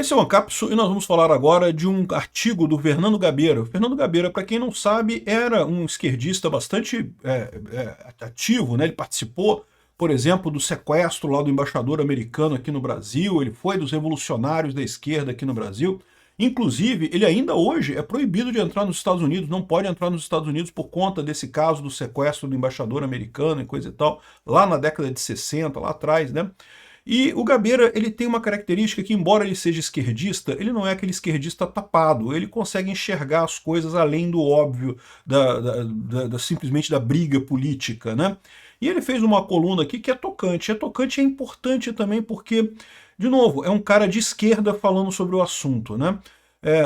Esse é o Ancapsu e nós vamos falar agora de um artigo do Fernando Gabeira. O Fernando Gabeira, para quem não sabe, era um esquerdista bastante ativo, né? Ele participou, por exemplo, do sequestro lá do embaixador americano aqui no Brasil, ele foi dos revolucionários da esquerda aqui no Brasil. Inclusive, ele ainda hoje é proibido de entrar nos Estados Unidos, não pode entrar nos Estados Unidos por conta desse caso do sequestro do embaixador americano e coisa e tal, lá na década de 60, lá atrás, né? E o Gabeira, ele tem uma característica que, embora ele seja esquerdista, ele não é aquele esquerdista tapado, ele consegue enxergar as coisas além do óbvio, simplesmente da briga política, né? E ele fez uma coluna aqui que é tocante. É tocante e é importante também porque, de novo, é um cara de esquerda falando sobre o assunto, né?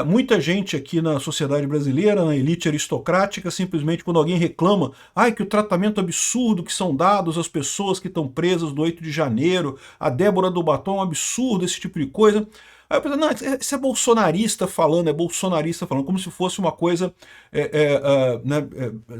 Muita gente aqui na sociedade brasileira, na elite aristocrática, simplesmente quando alguém reclama, que o tratamento absurdo que são dados às pessoas que estão presas do 8 de janeiro, a Débora do Batom, é um absurdo, esse tipo de coisa. Aí eu penso, não, isso é bolsonarista falando, como se fosse uma coisa, né,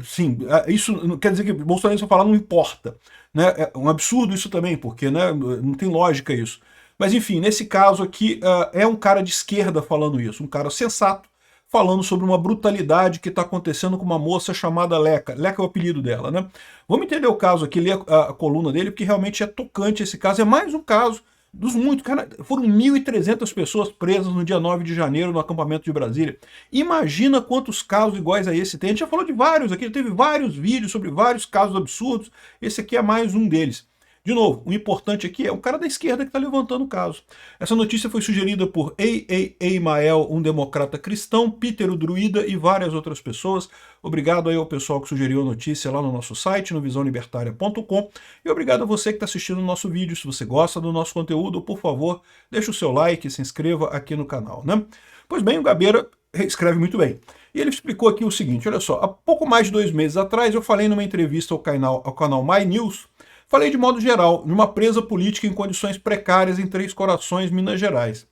sim, isso não quer dizer que bolsonarista falar não importa, né, é um absurdo isso também, porque, né, não tem lógica isso. Mas enfim, nesse caso aqui, é um cara de esquerda falando isso, um cara sensato, falando sobre uma brutalidade que está acontecendo com uma moça chamada Leca. Leca é o apelido dela, né? Vamos entender o caso aqui, ler a coluna dele, porque realmente é tocante esse caso. É mais um caso dos muitos. Cara, foram 1.300 pessoas presas no dia 9 de janeiro no acampamento de Brasília. Imagina quantos casos iguais a esse tem. A gente já falou de vários aqui, teve vários vídeos sobre vários casos absurdos. Esse aqui é mais um deles. De novo, o importante aqui é o cara da esquerda que está levantando o caso. Essa notícia foi sugerida por A. Mael, um democrata cristão, Peter, o druida e várias outras pessoas. Obrigado aí ao pessoal que sugeriu a notícia lá no nosso site, no visãolibertaria.com. E obrigado a você que está assistindo o nosso vídeo. Se você gosta do nosso conteúdo, por favor, deixe o seu like e se inscreva aqui no canal, né? Pois bem, o Gabeira escreve muito bem. E ele explicou aqui o seguinte, olha só, há pouco mais de 2 meses atrás eu falei numa entrevista ao canal My News. Falei de modo geral, de uma presa política em condições precárias em Três Corações, Minas Gerais.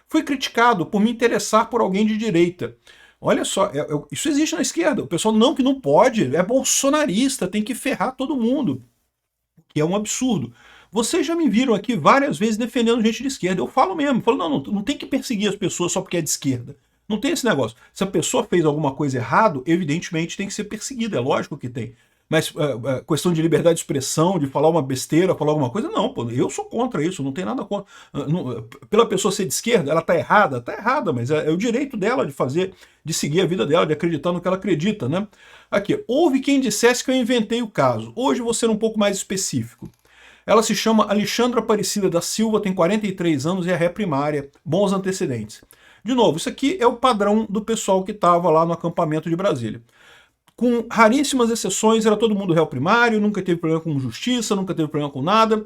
Fui criticado por me interessar por alguém de direita. Olha só, isso existe na esquerda. O pessoal não, que não pode, é bolsonarista, tem que ferrar todo mundo. Que é um absurdo. Vocês já me viram aqui várias vezes defendendo gente de esquerda. Eu falo mesmo, não tem que perseguir as pessoas só porque é de esquerda. Não tem esse negócio. Se a pessoa fez alguma coisa errada, evidentemente tem que ser perseguida, é lógico que tem. Mas questão de liberdade de expressão, de falar uma besteira, falar alguma coisa, não, pô, eu sou contra isso, não tem nada contra. Pela pessoa ser de esquerda, ela tá errada, mas é o direito dela de fazer, de seguir a vida dela, de acreditar no que ela acredita, né? Aqui, houve quem dissesse que eu inventei o caso. Hoje vou ser um pouco mais específico. Ela se chama Alexandra Aparecida da Silva, tem 43 anos e é ré primária, bons antecedentes. De novo, isso aqui é o padrão do pessoal que estava lá no acampamento de Brasília. Com raríssimas exceções, era todo mundo réu primário, nunca teve problema com justiça, nunca teve problema com nada.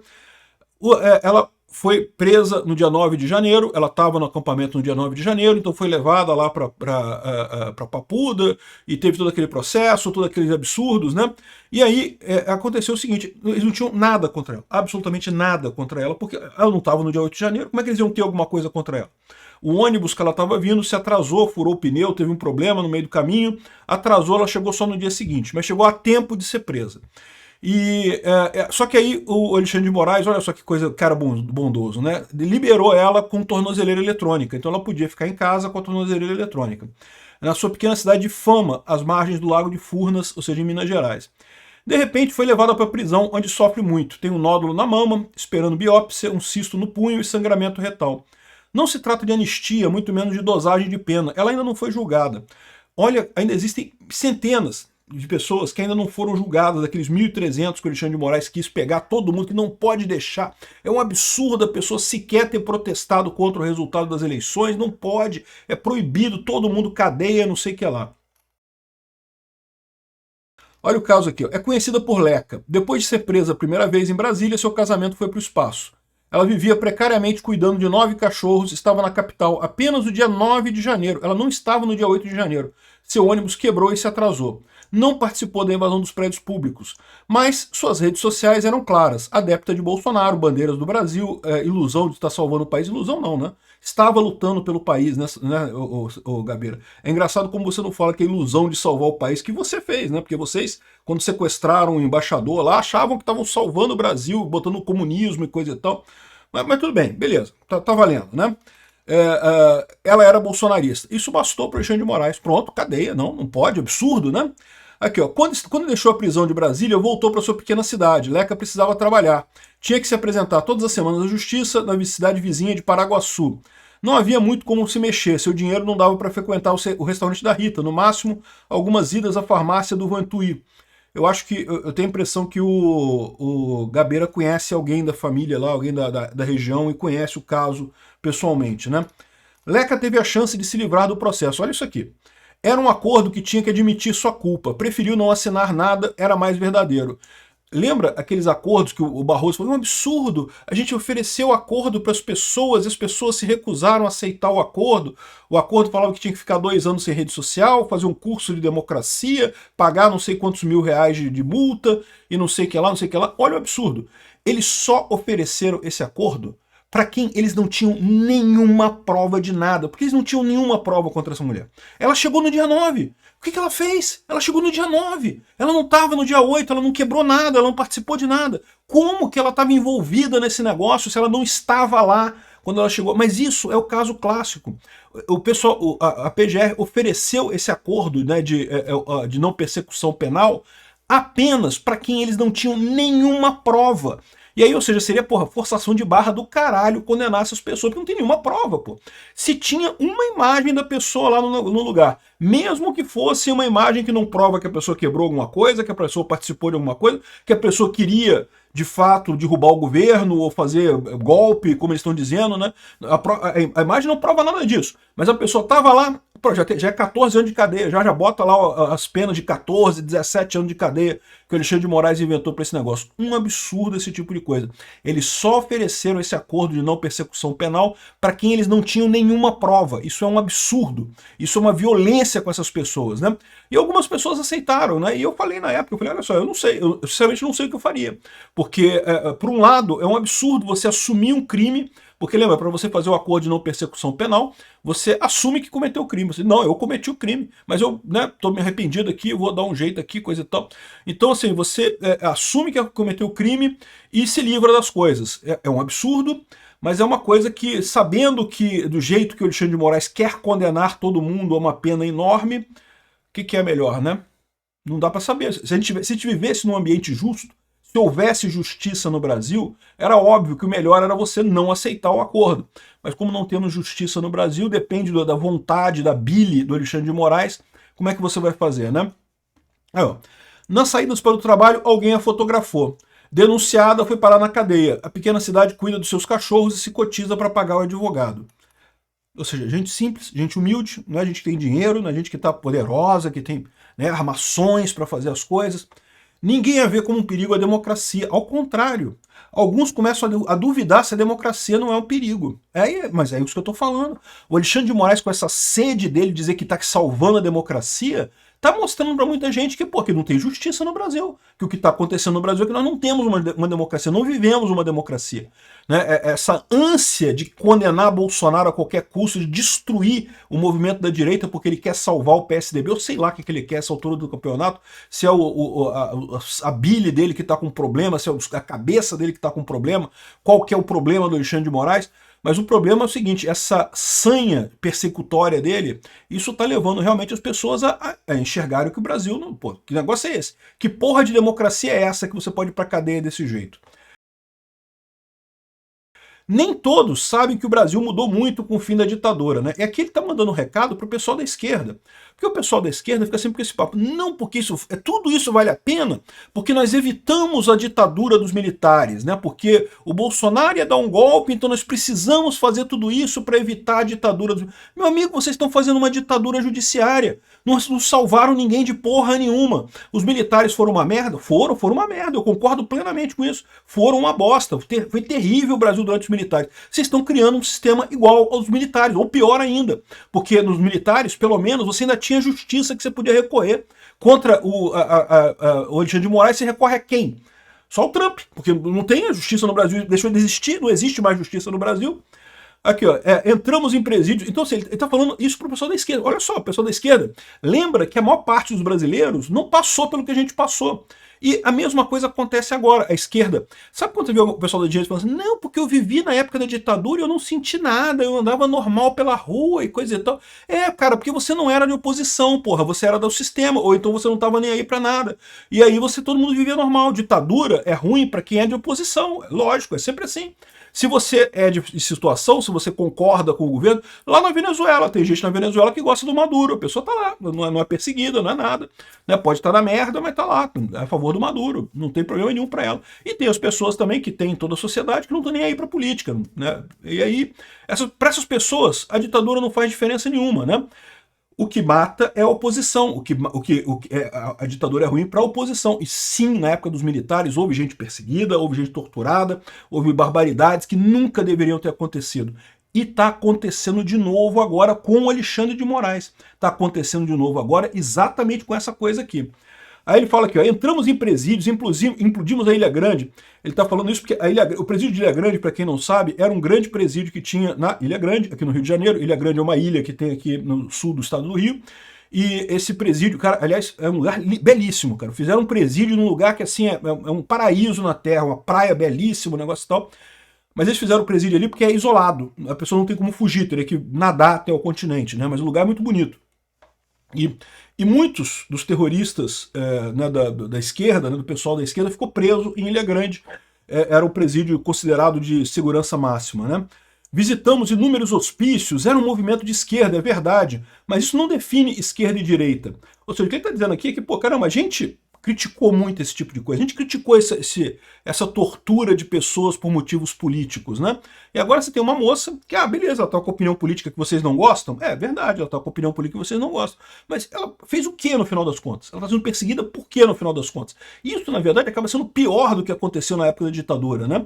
Ela foi presa no dia 9 de janeiro, ela estava no acampamento no dia 9 de janeiro, então foi levada lá para Papuda, e teve todo aquele processo, todos aqueles absurdos, né? E aí aconteceu o seguinte, eles não tinham nada contra ela, absolutamente nada contra ela, porque ela não estava no dia 8 de janeiro, como é que eles iam ter alguma coisa contra ela? O ônibus que ela estava vindo se atrasou, furou o pneu, teve um problema no meio do caminho, atrasou, ela chegou só no dia seguinte, mas chegou a tempo de ser presa. Só que aí o Alexandre de Moraes, olha só que coisa, cara bondoso, né? Liberou ela com tornozeleira eletrônica, então ela podia ficar em casa com a tornozeleira eletrônica. Na sua pequena cidade de Fama, às margens do Lago de Furnas, ou seja, em Minas Gerais. De repente foi levada para a prisão, onde sofre muito. Tem um nódulo na mama, esperando biópsia, um cisto no punho e sangramento retal. Não se trata de anistia, muito menos de dosagem de pena. Ela ainda não foi julgada. Olha, ainda existem centenas de pessoas que ainda não foram julgadas, daqueles 1.300 que o Alexandre de Moraes quis pegar, todo mundo que não pode deixar. É um absurdo a pessoa sequer ter protestado contra o resultado das eleições, não pode, é proibido, todo mundo cadeia, não sei o que lá. Olha o caso aqui, ó. É conhecida por Leca. Depois de ser presa a primeira vez em Brasília, seu casamento foi para o espaço. Ela vivia precariamente cuidando de 9 cachorros, estava na capital apenas no dia 9 de janeiro. Ela não estava no dia 8 de janeiro. Seu ônibus quebrou e se atrasou. Não participou da invasão dos prédios públicos, mas suas redes sociais eram claras. Adepta de Bolsonaro, bandeiras do Brasil, ilusão de estar salvando o país. Ilusão não, né? Estava lutando pelo país, né, o Gabeira? É engraçado como você não fala que é ilusão de salvar o país que você fez, né? Porque vocês, quando sequestraram o embaixador lá, achavam que estavam salvando o Brasil, botando o comunismo e coisa e tal. Mas tudo bem, beleza, tá valendo, né? ela era bolsonarista. Isso bastou para Alexandre de Moraes. Pronto, cadeia. Não pode, absurdo, né? Aqui, ó, quando deixou a prisão de Brasília, voltou para sua pequena cidade. Leca precisava trabalhar. Tinha que se apresentar todas as semanas à justiça na cidade vizinha de Paraguaçu. Não havia muito como se mexer, seu dinheiro não dava para frequentar o restaurante da Rita, no máximo algumas idas à farmácia do Vantuí. Eu acho que, eu tenho a impressão que o Gabeira conhece alguém da família lá, alguém da região, e conhece o caso pessoalmente, né? Leca teve a chance de se livrar do processo. Olha isso aqui. Era um acordo que tinha que admitir sua culpa. Preferiu não assinar nada, era mais verdadeiro. Lembra aqueles acordos que o Barroso falou? Um absurdo. A gente ofereceu acordo para as pessoas e as pessoas se recusaram a aceitar o acordo. O acordo falava que tinha que ficar 2 anos sem rede social, fazer um curso de democracia, pagar não sei quantos mil reais de multa e não sei o que lá, não sei o que lá. Olha o absurdo. Eles só ofereceram esse acordo para quem eles não tinham nenhuma prova de nada, porque eles não tinham nenhuma prova contra essa mulher. Ela chegou no dia 9. O que ela fez? Ela chegou no dia 9. Ela não estava no dia 8, ela não quebrou nada, ela não participou de nada. Como que ela estava envolvida nesse negócio se ela não estava lá quando ela chegou? Mas isso é o caso clássico. O pessoal, a PGR ofereceu esse acordo, né, de não persecução penal apenas para quem eles não tinham nenhuma prova. E aí, ou seja, seria, porra, forçação de barra do caralho condenar essas pessoas, porque não tem nenhuma prova, pô. Se tinha uma imagem da pessoa lá no lugar, mesmo que fosse uma imagem que não prova que a pessoa quebrou alguma coisa, que a pessoa participou de alguma coisa, que a pessoa queria, de fato, derrubar o governo ou fazer golpe, como eles estão dizendo, né? A imagem não prova nada disso, mas a pessoa estava lá, pô, já é 14 anos de cadeia, já bota lá as penas de 14, 17 anos de cadeia que o Alexandre de Moraes inventou para esse negócio. Um absurdo esse tipo de coisa. Eles só ofereceram esse acordo de não persecução penal para quem eles não tinham nenhuma prova. Isso é um absurdo. Isso é uma violência com essas pessoas, né? E algumas pessoas aceitaram, né? E eu falei na época, eu falei, olha só, eu não sei, eu sinceramente não sei o que eu faria. Porque, por um lado, é um absurdo você assumir um crime. Porque lembra, para você fazer o acordo de não persecução penal, você assume que cometeu o crime. Você, não, eu cometi o crime, mas eu tô me arrependido aqui, eu vou dar um jeito aqui, coisa e tal. Então, assim, você assume que cometeu o crime e se livra das coisas. É um absurdo, mas é uma coisa que, sabendo que do jeito que o Alexandre de Moraes quer condenar todo mundo a uma pena enorme, o que é melhor, né? Não dá para saber. Se a gente vivesse num ambiente justo, se houvesse justiça no Brasil, era óbvio que o melhor era você não aceitar o acordo. Mas como não temos justiça no Brasil, depende da vontade, da bile do Alexandre de Moraes, como é que você vai fazer, né? Aí, ó. Nas saídas para o trabalho, alguém a fotografou. Denunciada, foi parar na cadeia. A pequena cidade cuida dos seus cachorros e se cotiza para pagar o advogado. Ou seja, gente simples, gente humilde, não é gente que tem dinheiro, não é gente que está poderosa, que tem, né, armações para fazer as coisas. Ninguém a vê como um perigo à democracia. Ao contrário, alguns começam a duvidar se a democracia não é um perigo. Mas é isso que eu estou falando. O Alexandre de Moraes, com essa sede dele dizer que está salvando a democracia, está mostrando para muita gente que, pô, que não tem justiça no Brasil. Que o que está acontecendo no Brasil é que nós não temos uma democracia, não vivemos uma democracia. Né? Essa ânsia de condenar Bolsonaro a qualquer custo, de destruir o movimento da direita porque ele quer salvar o PSDB, eu sei lá o que ele quer essa altura do campeonato, se é a bile dele que está com problema, se é a cabeça dele que está com problema, qual que é o problema do Alexandre de Moraes. Mas o problema é o seguinte, essa sanha persecutória dele, isso está levando realmente as pessoas a enxergarem que o Brasil, não, pô, que negócio é esse? Que porra de democracia é essa que você pode ir pra cadeia desse jeito? Nem todos sabem que o Brasil mudou muito com o fim da ditadura, né? E aqui ele está mandando um recado para o pessoal da esquerda. Porque o pessoal da esquerda fica sempre com esse papo. Não, porque tudo isso vale a pena, porque nós evitamos a ditadura dos militares, né? Porque o Bolsonaro ia dar um golpe, então nós precisamos fazer tudo isso para evitar a ditadura dos... Meu amigo, vocês estão fazendo uma ditadura judiciária. Não salvaram ninguém de porra nenhuma. Os militares foram uma merda? Foram uma merda. Eu concordo plenamente com isso. Foram uma bosta. Foi terrível o Brasil durante os militares. Vocês estão criando um sistema igual aos militares, ou pior ainda. Porque nos militares, pelo menos, você ainda tinha justiça que você podia recorrer. Contra o Alexandre de Moraes, você recorre a quem? Só o Trump. Porque não tem a justiça no Brasil, deixou de existir, não existe mais justiça no Brasil. Aqui, ó, entramos em presídios. Então, assim, ele está falando isso para o pessoal da esquerda. Olha só, o pessoal da esquerda lembra que a maior parte dos brasileiros não passou pelo que a gente passou. E a mesma coisa acontece agora, a esquerda. Sabe quando você vê o pessoal da direita falando assim, não, porque eu vivi na época da ditadura e eu não senti nada, eu andava normal pela rua e coisa e tal. É, cara, porque você não era de oposição, porra, você era do sistema, ou então você não tava nem aí pra nada. E aí todo mundo vivia normal. Ditadura é ruim pra quem é de oposição, lógico, é sempre assim. Se você é de situação, se você concorda com o governo, lá na Venezuela, tem gente na Venezuela que gosta do Maduro, a pessoa tá lá, não é perseguida, não é nada. Né? Pode estar na merda, mas tá lá, é a favor do Maduro, não tem problema nenhum para ela. E tem as pessoas também que tem em toda a sociedade que não estão nem aí para política. Né? E aí, para essas pessoas, a ditadura não faz diferença nenhuma, né? O que mata é a oposição, a ditadura é ruim para a oposição. E sim, na época dos militares, houve gente perseguida, houve gente torturada, houve barbaridades que nunca deveriam ter acontecido. E está acontecendo de novo agora com o Alexandre de Moraes. Está acontecendo de novo agora exatamente com essa coisa aqui. Aí ele fala aqui, ó, entramos em presídios, implodimos a Ilha Grande. Ele está falando isso porque o presídio de Ilha Grande, para quem não sabe, era um grande presídio que tinha na Ilha Grande, aqui no Rio de Janeiro. Ilha Grande é uma ilha que tem aqui no sul do estado do Rio. E esse presídio, cara, aliás, é um lugar belíssimo, cara. Fizeram um presídio num lugar que, assim, é um paraíso na terra, uma praia belíssima, um negócio e tal. Mas eles fizeram o presídio ali porque é isolado. A pessoa não tem como fugir, teria que nadar até o continente, né? Mas o lugar é muito bonito. E muitos dos terroristas né, da esquerda, né, do pessoal da esquerda, ficou preso em Ilha Grande. Era um presídio considerado de segurança máxima. Né? Visitamos inúmeros hospícios, era um movimento de esquerda, é verdade, mas isso não define esquerda e direita. Ou seja, o que ele está dizendo aqui é que, pô, caramba, a gente criticou muito esse tipo de coisa. A gente criticou essa tortura de pessoas por motivos políticos, né? E agora você tem uma moça que, beleza, ela tá com opinião política que vocês não gostam. É verdade, ela tá com opinião política que vocês não gostam. Mas ela fez o que no final das contas? Ela tá sendo perseguida por quê no final das contas? Isso, na verdade, acaba sendo pior do que aconteceu na época da ditadura, né?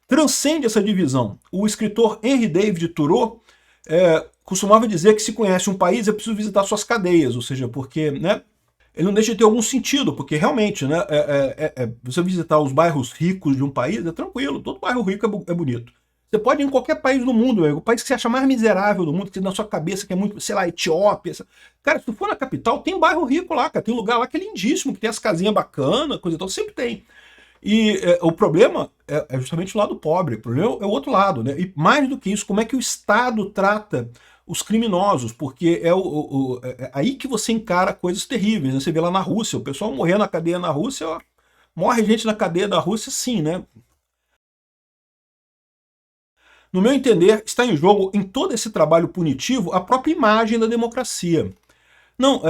Transcende essa divisão. O escritor Henry David Thoreau costumava dizer que se conhece um país é preciso visitar suas cadeias, ou seja, porque, né? Ele não deixa de ter algum sentido, porque realmente, né, você visitar os bairros ricos de um país é tranquilo, todo bairro rico é bonito. Você pode ir em qualquer país do mundo, o país que você acha mais miserável do mundo, que na sua cabeça que é muito, sei lá, Etiópia. Cara, se tu for na capital, tem bairro rico lá, cara, tem um lugar lá que é lindíssimo, que tem as casinhas bacanas, coisa e tal, sempre tem. E o problema é justamente o lado pobre, o problema é o outro lado, né? E mais do que isso, como é que o Estado trata os criminosos, porque é aí que você encara coisas terríveis, né? Você vê lá na Rússia, o pessoal morrendo na cadeia na Rússia, ó, morre gente na cadeia da Rússia sim, né? No meu entender, está em jogo em todo esse trabalho punitivo a própria imagem da democracia. Não,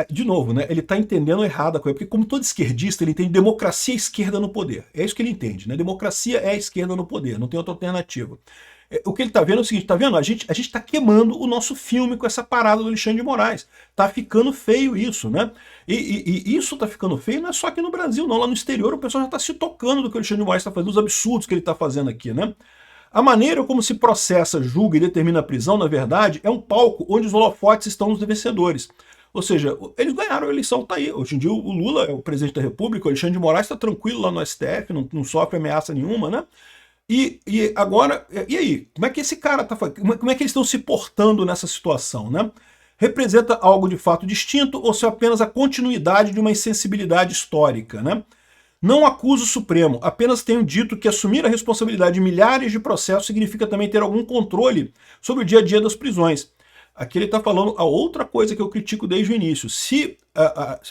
de novo, né? Ele está entendendo errado a coisa, porque como todo esquerdista, ele entende democracia e esquerda no poder. É isso que ele entende, né? Democracia é a esquerda no poder, não tem outra alternativa. O que ele está vendo é o seguinte, tá vendo? A gente está queimando o nosso filme com essa parada do Alexandre de Moraes. Tá ficando feio isso, né? E isso tá ficando feio não é só aqui no Brasil, não. Lá no exterior o pessoal já está se tocando do que o Alexandre de Moraes está fazendo, dos absurdos que ele está fazendo aqui, né? A maneira como se processa, julga e determina a prisão, na verdade, é um palco onde os holofotes estão nos vencedores. Ou seja, eles ganharam a eleição, tá aí. Hoje em dia o Lula é o presidente da República, o Alexandre de Moraes está tranquilo lá no STF, não sofre ameaça nenhuma, né? E agora, e aí? Como é que esse cara tá fazendo? Como é que eles estão se portando nessa situação, né? Representa algo de fato distinto ou se é apenas a continuidade de uma insensibilidade histórica, né? Não acuso o Supremo, apenas tenho dito que assumir a responsabilidade de milhares de processos significa também ter algum controle sobre o dia a dia das prisões. Aqui ele está falando a outra coisa que eu critico desde o início. Se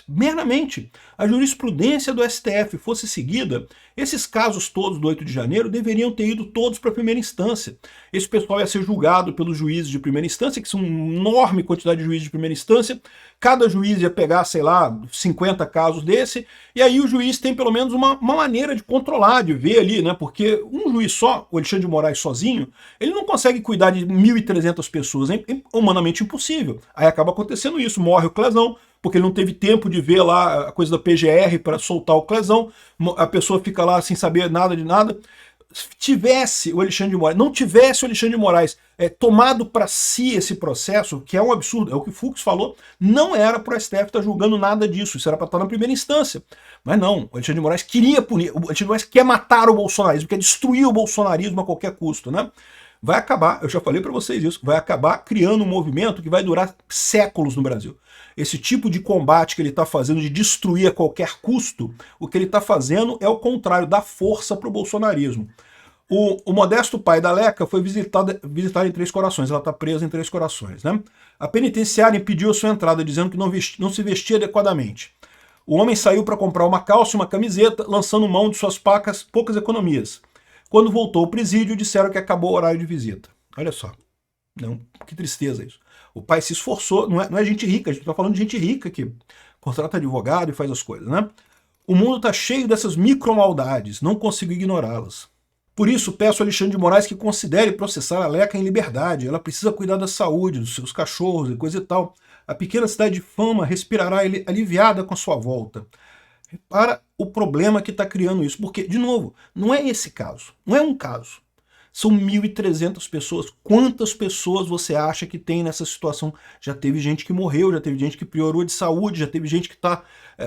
meramente a jurisprudência do STF fosse seguida, esses casos todos do 8 de janeiro deveriam ter ido todos para a primeira instância. Esse pessoal ia ser julgado pelos juízes de primeira instância, que são uma enorme quantidade de juízes de primeira instância. Cada juiz ia pegar, sei lá, 50 casos desse, e aí o juiz tem pelo menos uma maneira de controlar, de ver ali, né? Porque um juiz só, o Alexandre de Moraes sozinho, ele não consegue cuidar de 1.300 pessoas, é humanamente impossível. Aí acaba acontecendo isso, morre o Clesão, porque ele não teve tempo de ver lá a coisa da PGR para soltar o Clesão, a pessoa fica lá sem saber nada de nada. Se tivesse o Alexandre de Moraes, não tivesse o Alexandre de Moraes tomado para si esse processo, que é um absurdo, é o que o Fux falou, não era para o STF estar julgando nada disso, isso era para estar na primeira instância. Mas não, o Alexandre de Moraes queria punir, o Alexandre de Moraes quer matar o bolsonarismo, quer destruir o bolsonarismo a qualquer custo, né? vai acabar, eu já falei para vocês isso, vai acabar criando um movimento que vai durar séculos no Brasil. Esse tipo de combate que ele está fazendo, de destruir a qualquer custo, o que ele está fazendo é o contrário, dar força para o bolsonarismo. O modesto pai da Leca foi visitar em Três Corações, ela está presa em Três Corações, né? A penitenciária impediu a sua entrada, dizendo que não se vestia adequadamente. O homem saiu para comprar uma calça e uma camiseta, lançando mão de suas poucas economias. Quando voltou ao presídio, disseram que acabou o horário de visita. Olha só, não, que tristeza isso. O pai se esforçou, não é gente rica, a gente está falando de gente rica que contrata advogado e faz as coisas, né? O mundo está cheio dessas micromaldades, não consigo ignorá-las. Por isso, peço a Alexandre de Moraes que considere processar a Leca em liberdade. Ela precisa cuidar da saúde dos seus cachorros e coisa e tal. A pequena cidade de Fama respirará aliviada com a sua volta. Repara o problema que está criando isso. Porque, de novo, não é esse caso. Não é um caso. São 1.300 pessoas. Quantas pessoas você acha que tem nessa situação? Já teve gente que morreu, já teve gente que piorou de saúde, já teve gente que está...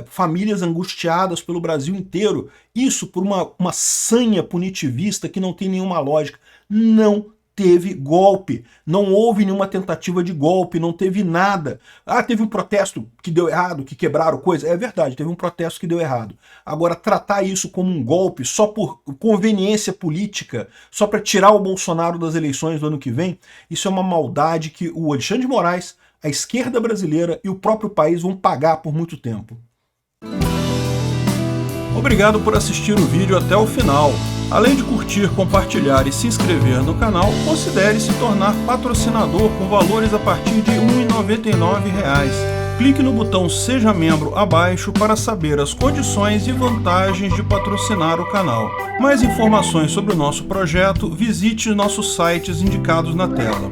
famílias angustiadas pelo Brasil inteiro. Isso por uma sanha punitivista que não tem nenhuma lógica. Não teve golpe, não houve nenhuma tentativa de golpe, não teve nada. Ah, teve um protesto que deu errado, que quebraram coisa. É verdade, teve um protesto que deu errado. Agora, tratar isso como um golpe só por conveniência política, só para tirar o Bolsonaro das eleições do ano que vem, isso é uma maldade que o Alexandre de Moraes, a esquerda brasileira e o próprio país vão pagar por muito tempo. Obrigado por assistir o vídeo até o final. Além de curtir, compartilhar e se inscrever no canal, considere se tornar patrocinador com valores a partir de R$ 1,99. Clique no botão Seja Membro abaixo para saber as condições e vantagens de patrocinar o canal. Mais informações sobre o nosso projeto, visite nossos sites indicados na tela.